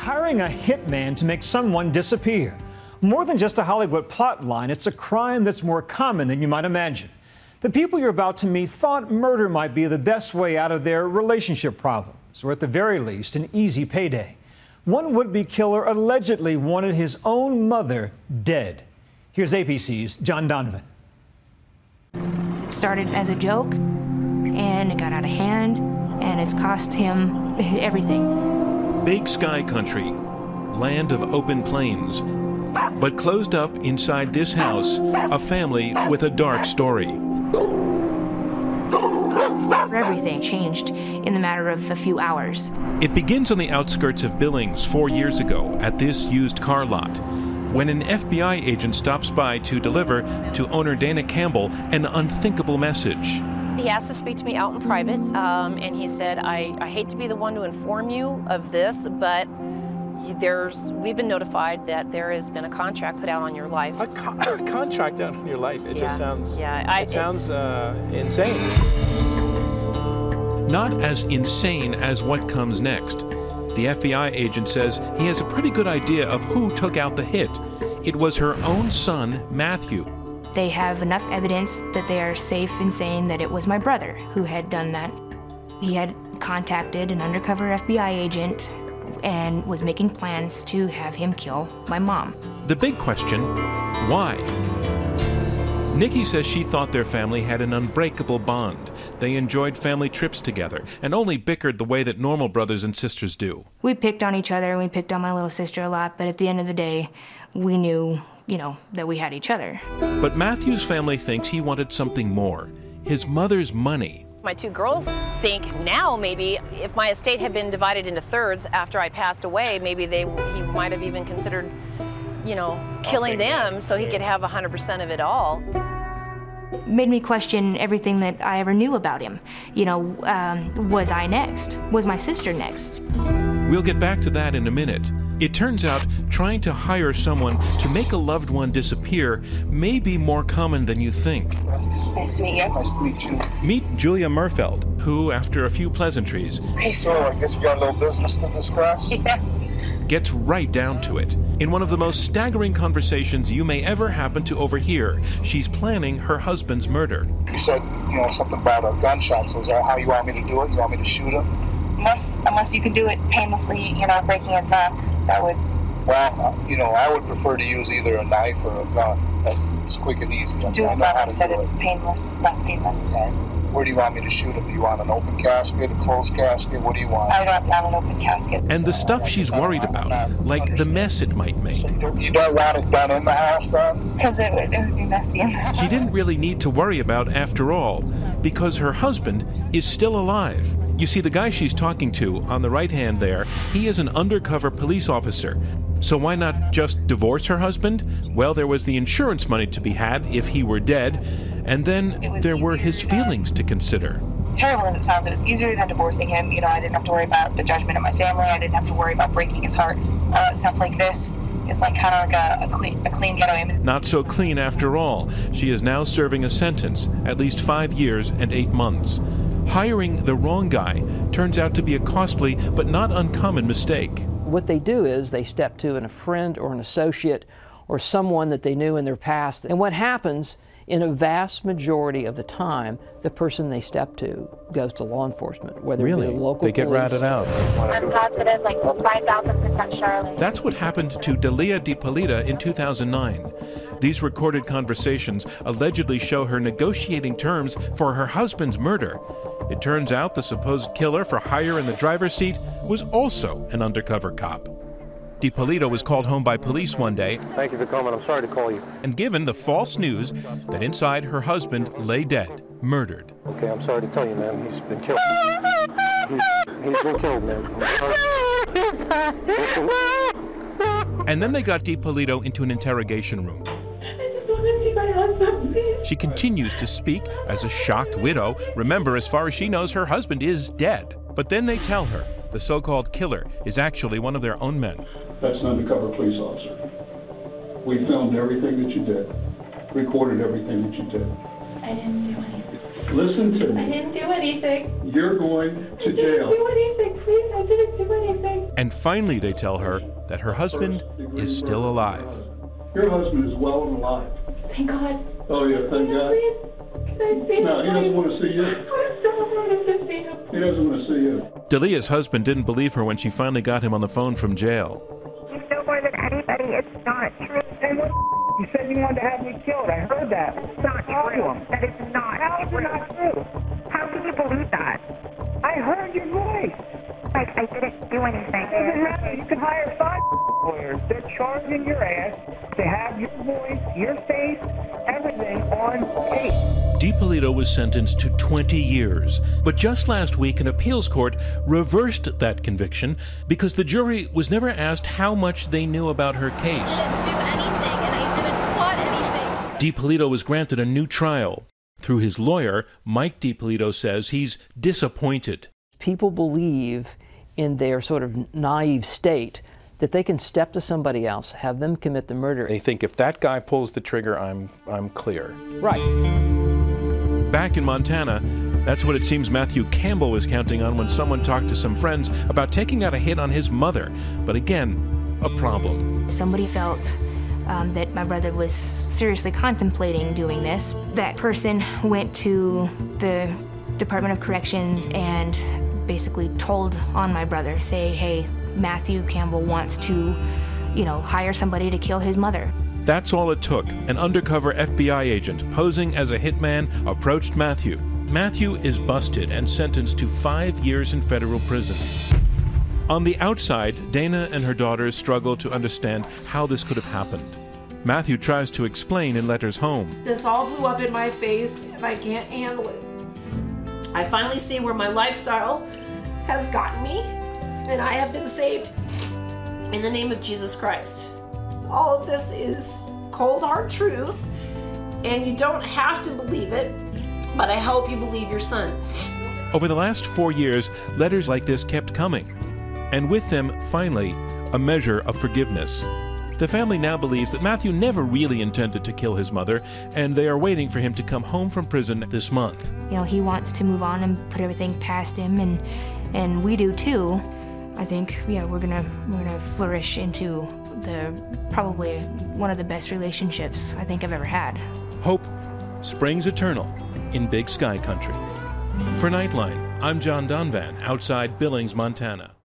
hiring a hitman to make someone disappear. More than just a Hollywood plot line, it's a crime that's more common than you might imagine. The people you're about to meet thought murder might be the best way out of their relationship problems, or at the very least, an easy payday. One would-be killer allegedly wanted his own mother dead. Here's ABC's John Donovan. It started as a joke, and it got out of hand, and it's cost him everything. Big sky country, land of open plains, but closed up inside this house, a family with a dark story. Everything changed in the matter of a few hours. It begins on the outskirts of Billings 4 years ago at this used car lot, when an FBI agent stops by to deliver to owner Dana Campbell an unthinkable message. He asked to speak to me out in private, and he said, I hate to be the one to inform you of this, but we've been notified that there has been a contract put out on your life. A contract out on your life? It just sounds, it sounds insane. Not as insane as what comes next. The FBI agent says he has a pretty good idea of who took out the hit. It was her own son, Matthew. They have enough evidence that they are safe in saying that it was my brother who had done that. He had contacted an undercover FBI agent and was making plans to have him kill my mom. The big question, why? Nikki says she thought their family had an unbreakable bond. They enjoyed family trips together and only bickered the way that normal brothers and sisters do. We picked on each other, we picked on my little sister a lot, but at the end of the day, we knew, that we had each other. But Matthew's family thinks he wanted something more, his mother's money. My two girls think now maybe if my estate had been divided into thirds after I passed away, maybe he might have even considered, killing them so he could have 100% of it all. Made me question everything that I ever knew about him. Was I next? Was my sister next? We'll get back to that in a minute. It turns out trying to hire someone to make a loved one disappear may be more common than you think. Nice to meet you. Nice to meet you. Meet Julia Murfeld, who, after a few pleasantries, So I guess we got a little business to discuss? Yeah. Gets right down to it. In one of the most staggering conversations you may ever happen to overhear, she's planning her husband's murder. You said, something about a gunshot, so is that how you want me to do it? You want me to shoot him? Unless you can do it painlessly, breaking his neck, that would... Well, I would prefer to use either a knife or a gun. It's quick and easy. Doing that instead, it's painless, less painless. Right. Where do you want me to shoot him? Do you want an open casket, a closed casket? What do you want? I don't want an open casket. And the stuff she's worried about, like the mess it might make. So you don't want it done in the house, then? Because it would be messy in the house. She didn't really need to worry about after all, because her husband is still alive. You see, the guy she's talking to on the right hand there, he is an undercover police officer. So why not just divorce her husband? Well, there was the insurance money to be had if he were dead, and then there were his feelings to consider. Terrible as it sounds, it was easier than divorcing him. I didn't have to worry about the judgment of my family. I didn't have to worry about breaking his heart. Stuff like this is kind of like a clean getaway. Not so clean after all. She is now serving a sentence, at least 5 years and 8 months. Hiring the wrong guy turns out to be a costly but not uncommon mistake. What they do is they step to a friend or an associate or someone that they knew in their past. And what happens, in a vast majority of the time, the person they step to goes to law enforcement, whether it be the local They get police. ratted out. I'm positive, 5,000% Charlotte. That's what happened to Dalia DiPolita in 2009. These recorded conversations allegedly show her negotiating terms for her husband's murder. It turns out the supposed killer for hire in the driver's seat was also an undercover cop. DiPolito was called home by police one day. Thank you for coming. I'm sorry to call you. And given the false news that inside her husband lay dead, murdered. Okay, I'm sorry to tell you, man. He's been killed. He's been killed, man. I'm sorry. And then they got DiPolito into an interrogation room. She continues to speak as a shocked widow. Remember, as far as she knows, her husband is dead. But then they tell her the so-called killer is actually one of their own men. That's an undercover police officer. We filmed everything that you did, recorded everything that you did. I didn't do anything. Listen to me. I didn't do anything. You're going to jail. I didn't do anything, please. I didn't do anything. And finally they tell her that her husband is still alive. Your husband is well and alive. Thank God. Oh yeah, thank God. Can I see him? No, he doesn't want to see you. I don't want to see him. He doesn't want to see you. Delia's husband didn't believe her when she finally got him on the phone from jail. You know more than anybody. It's not true. And what? You said you wanted to have me killed. I heard that. It's not true. That is not How is it true. not true? How can you believe that? I heard your voice. Like, I didn't do anything. It doesn't matter. You can hire 5 lawyers. They're charging your ass to have your voice, your face, everything on tape. DiPolito was sentenced to 20 years, but just last week an appeals court reversed that conviction because the jury was never asked how much they knew about her case. I didn't do anything, and I didn't plot anything. DiPolito was granted a new trial. Through his lawyer, Mike DiPolito says he's disappointed. People believe in their sort of naive state that they can step to somebody else, have them commit the murder. They think if that guy pulls the trigger, I'm clear. Right. Back in Montana, that's what it seems Matthew Campbell was counting on when someone talked to some friends about taking out a hit on his mother. But again, a problem. Somebody felt that my brother was seriously contemplating doing this. That person went to the Department of Corrections and basically told on my brother, say, hey, Matthew Campbell wants to, hire somebody to kill his mother. That's all it took. An undercover FBI agent posing as a hitman approached Matthew. Matthew is busted and sentenced to 5 years in federal prison. On the outside, Dana and her daughters struggle to understand how this could have happened. Matthew tries to explain in letters home. This all blew up in my face and I can't handle it. I finally see where my lifestyle has gotten me, and I have been saved in the name of Jesus Christ. All of this is cold hard truth, and you don't have to believe it, but I hope you believe your son. Over the last 4 years, letters like this kept coming, and with them, finally, a measure of forgiveness. The family now believes that Matthew never really intended to kill his mother, and they are waiting for him to come home from prison this month. He wants to move on and put everything past him, and we do too. I think, we're gonna flourish into probably one of the best relationships I think I've ever had. Hope springs eternal in Big Sky Country. For Nightline, I'm John Donvan, outside Billings, Montana.